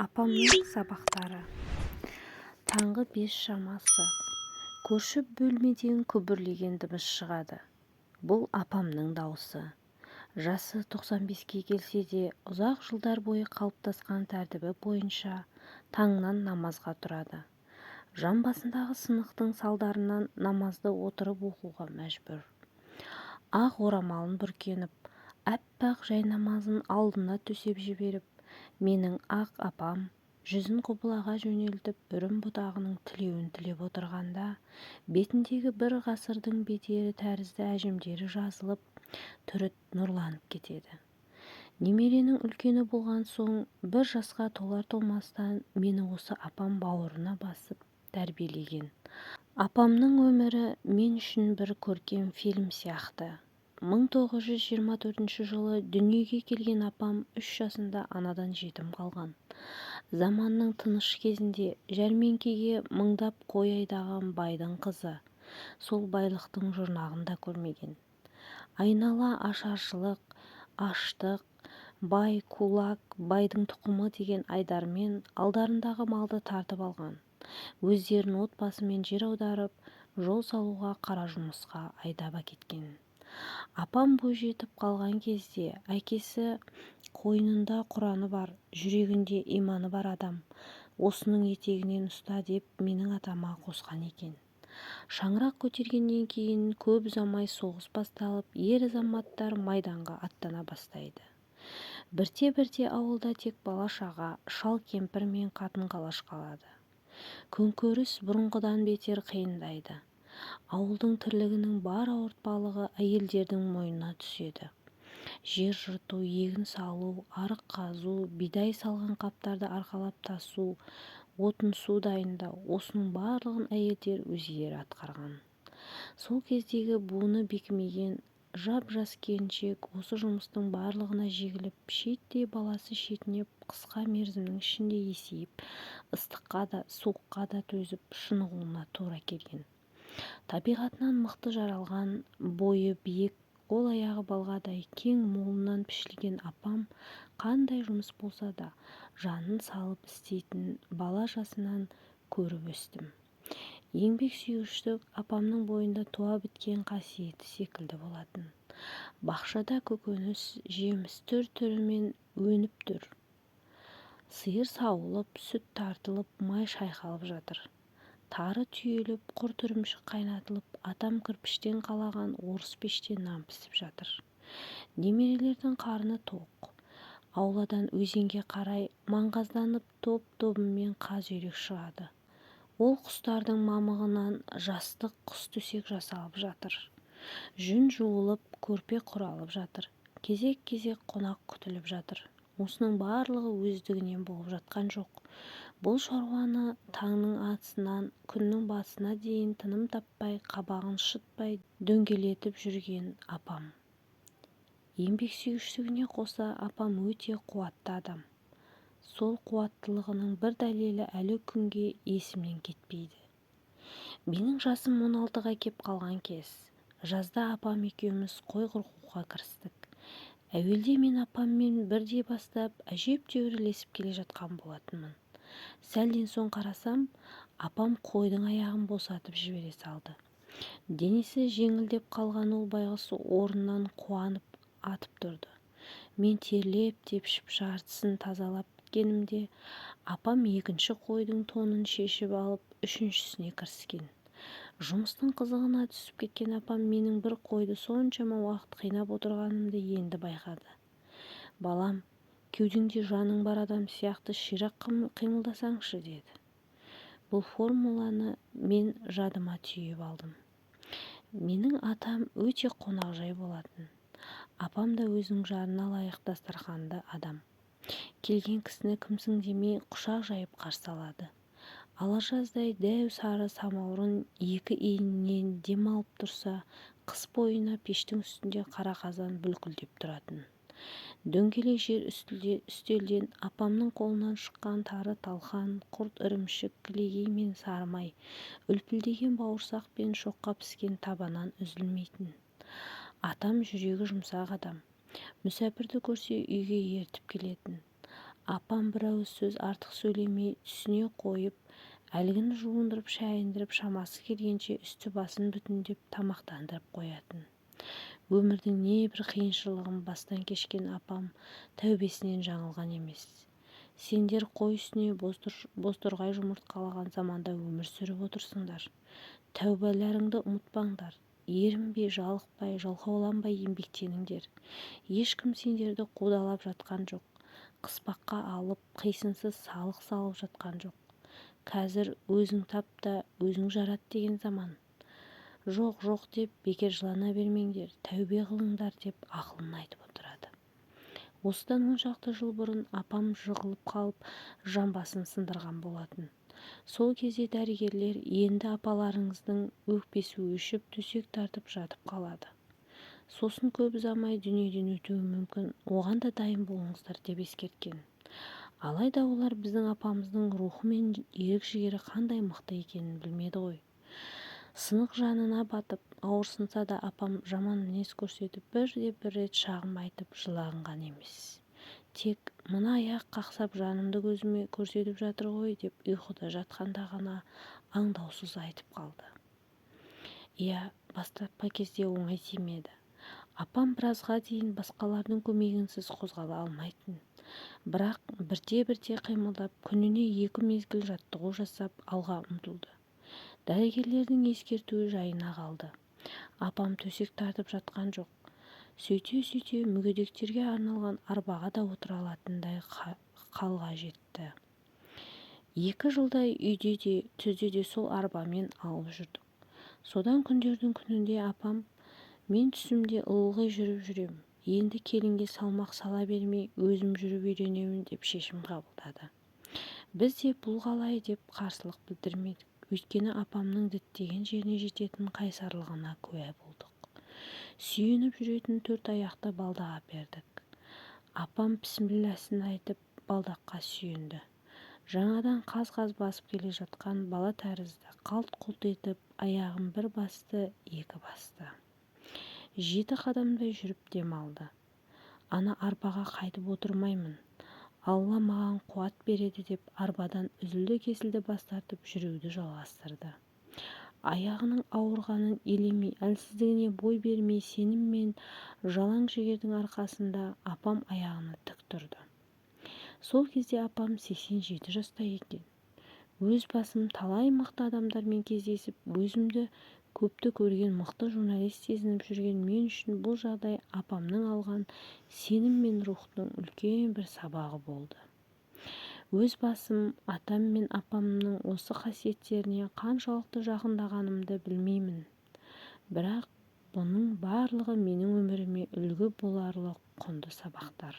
Апамның сабақтары. Таңғы 5 шамасы. Көрші бөлмеден күбірлеген дыбыс шығады. Бұл апамның дауысы. Жасы 95-ке келсе де, ұзақ жылдар бойы қалыптасқан тәртібі бойынша таңнан намазға тұрады. Жан басындағы сынықтың салдарынан намазды отырып оқуға мәжбүр. Ақ орамалын бүркеніп, аппақ жайнамазын алдына төсеп жіберіп, менің ақ апам жүзін құбылаға жөнелтіп үрім бұтағының тілеуін тілеп отырғанда, бетіндегі бір ғасырдың бедері тәрізді әжімдері жазылып, түрі нұрланып кетеді. Немеренің үлкені болған соң, бір жасқа толар-толмастан мені осы апам бауырына басып тәрбиелеген. Апамның өмірі мен үшін бір көркем фильм сияқты. 1924 жылы дүниеге келген апам 3 жасында анадан жетім қалған. Заманның тыныш кезінде жәрмеңкеге мыңдап қой айдаған байдың қызы, сол байлықтың жұрнағын да көрмеген. Айнала ашаршылық, аштық, бай, кулак, байдың тұқымы деген айдармен алдарындағы малды тартып алған. Өздерін отбасымен жер аударып, жол салуға, қара жұмысқа айдап әкеткен. Апам бойжетіп қалған кезде әкесі қойнында Құраны бар, жүрегінде иманы бар адам, осының етегінен ұста деп менің атама қосқан екен. Шаңырақ көтергеннен кейін көп ұзамай соғыс басталып, ер-азаматтар майданға аттана бастайды. Бірте-бірте ауылда тек бала-шаға, шал-кемпір мен қатын-қалаш қалады. Күнкөріс бұрынғыдан бетер қиындайды. Ауылдың тірлігінің бар ауыртпалығы әйелдердің мойнына түседі. Жер жырту, егін салу, арық қазу, бидай салған қаптарды арқалап тасу, отын су дайындау, осының барлығын әйелдер өздері атқарған. Сол кездегі буыны бекімеген жап-жас келіншек осы жұмыстың барлығына жегіліп, шиеттей баласы шетінеп, қысқа мерзімнің ішінде есейіп, ыстыққа да, суыққа да төзіп, шынығуына тура келген. Табиғатынан мықты жаралған, бойы биік, қол-аяғы балғадай кең молынан пішілген апам қандай жұмыс болса да жанын салып істейтін бала жасынан көріп өстім. Еңбек сүйгіштік апамның бойында туа біткен қасиеті секілді болатын. Бақшада көкөніс, жеміс түр-түрімен өніп тұр. Сиыр сауылып, сүт тартылып, май шайқалып жатыр. Тары түйіліп, құрт ірімшік қайнатылып, атам кірпіштен қалаған орыс пеште нан пісіп жатыр. Немерелердің қарны тоқ. Ауладан өзенге қарай маңғазданып топ-тобымен қаз-үйрек шығады. Ол құстардың мамығынан жастық құс төсек жасалып жатыр. Жүн жуылып, көрпе құралып жатыр. Кезек-кезек қонақ күтіліп жатыр. Осының барлығы өздігінен болып жатқан жоқ. Бұл шаруаны таңның атысынан күннің батысына дейін тыным таппай, қабағын шытпай дөңгелетіп жүрген апам. Еңбек сүйгіштігіне қоса апам өте қуатты адам. Сол қуаттылығының бір дәлелі әлі күнге есімнен кетпейді. Менің жасым 16-ға кеп қалған кез. Жазда апам екеуміз қой қырқуға кірістік. Әуелде мен апаммен бірдей бастап, әжептәуір ілесіп келе жатқан болатынмын. Сәлден соң қарасам, апам қойдың аяғын босатып жібере салды. Денесі жеңілдеп қалған ол байғұс орнынан қуанып атып тұрды. Мен терлеп-тепшіп жартысын тазалап біткенімде, апам екінші қойдың тонын шешіп алып, үшіншісіне кіріскен. Жұмыстың қызығына түсіп кеткен апам менің бір қойды соншама уақыт қинап отырғанымды енді байқады. Балам, кеудеңде жаның бар адам сияқты ширақ қимылдасаңшы, деді. Бұл формуланы мен жадыма түйіп алдым. Менің атам өте қонақжай болатын. Апам да өзінің жарына лайық дастарханды адам. Келген кісіні кімсің демей құшақ жайып қарсы алады. Ала жаздай дәу сары самаурын екі иінінен дем алып тұрса, қыс бойына пештің үстінде қара қазан бүлкілдеп тұратын. Дөңгелек жер үстелден апамның қолынан шыққан тары талқан, құрт ірімшік, кілегей мен сарымай, үлпілдеген бауырсақ пен шоққа піскен табанан үзілмейтін. Атам жүрегі жұмсақ адам. Мүсәпірді көрсе үйге ертіп келетін. Апам бір ауыз сөз артық сөйлемей түсіне қойып, әлгіні жуындырып шайындырып шамасы келгенше үсті-басын бүтіндеп тамақтандырып қоятын. Өмірдің небір қиыншылығын бастан кешкен апам тәубесінен жаңылған емес. Сендер қой үстіне бозторғай жұмыртқалаған заманда өмір сүріп отырсыңдар. Тәубаларыңды ұмытпаңдар. Ерінбей, жалықпай, жалқауланбай еңбектеніңдер. Ешкім сендерді қудалап жатқан жоқ. Қыспаққа алып, қисынсыз салық салып жатқан жоқ. Қазір өзің тап та өзің жарат деген заман. Жоқ деп бекер жылана бермеңдер, тәубе қылыңдар деп ақылын айтып отырады. Осыдан 10 шақты жыл бұрын апам жығылып қалып жамбасын сындырған болатын. Сол кезде дәрігерлер енді апаларыңыздың өкпесі өшіп төсек тартып жатып қалады. Сосын көп ұзамай дүниеден өтуі мүмкін, оған да дайын болыңыздар деп ескерткен. Алайда олар біздің апамыздың рухы мен ерік-жігері қандай мықты екенін білмеді ғой. Сынық жанына батып, ауырсынса да апам жаман мінез көрсетіп, бір рет шағым айтып жылаған емес. Тек мына аяқ қақсап жанымды көзіме көрсетіп жатыр ғой деп ұйқыда жатқанда ғана аңдаусыз айтып қалды. Иә, бастапқы кезде оңай тимеді. Апам біразға дейін басқалардың көмегінсіз қозғала алмайтын. Бірақ бірте-бірте қимылдап, күніне 2 мезгіл жаттығу жасап алға ұмтылды. Дәрігерлердің ескертуі жайына қалды. Апам төсек тартып жатқан жоқ. Сөйте мүгедектерге арналған арбаға да отыра алатындай қалға жетті. 2 жылдай үйде де түзде де сол арбамен алып жүрдік. Содан күндердің күнінде апам, мен түсімде ылғи жүріп жүрем, енді келінге салмақ сала бермей өзім жүріп үйренемін деп шешім қабылдады. Біз де бұл қалай деп қарсылық білдірмедік. Өйткені апамның діттеген жеріне жететін қайсарлығына куә болдық. Сүйеніп жүретін 4 аяқты балдаға бердік. Апам бісмілләсін айтып балдаққа сүйенді. Жаңадан қаз-қаз басып келе жатқан бала тәрізді қалт-құлт етіп аяғын бір басты, екі басты. 7 қадамдай жүріп демалды. Ана арбаға қайтып отырмаймын. Алла маған қуат береді деп арбадан үзілді-кесілді бас тартып жүруді жалғастырды. Аяғының ауырғанын елемей, әлсіздігіне бой бермей сенім мен жалаң жігердің арқасында апам аяғына тік тұрды. Сол кезде апам 87 жаста екен. Өз басым талай мықты адамдармен кездесіп, өзімді көпті көрген мықты журналист сезініп жүрген мен үшін бұл жағдай апамның алған сенім мен рухтың үлкен бір сабағы болды. Өз басым атам мен апамның осы қасиеттеріне қаншалықты жақындағанымды білмеймін. Бірақ бұның барлығы менің өміріме үлгі боларлық құнды сабақтар.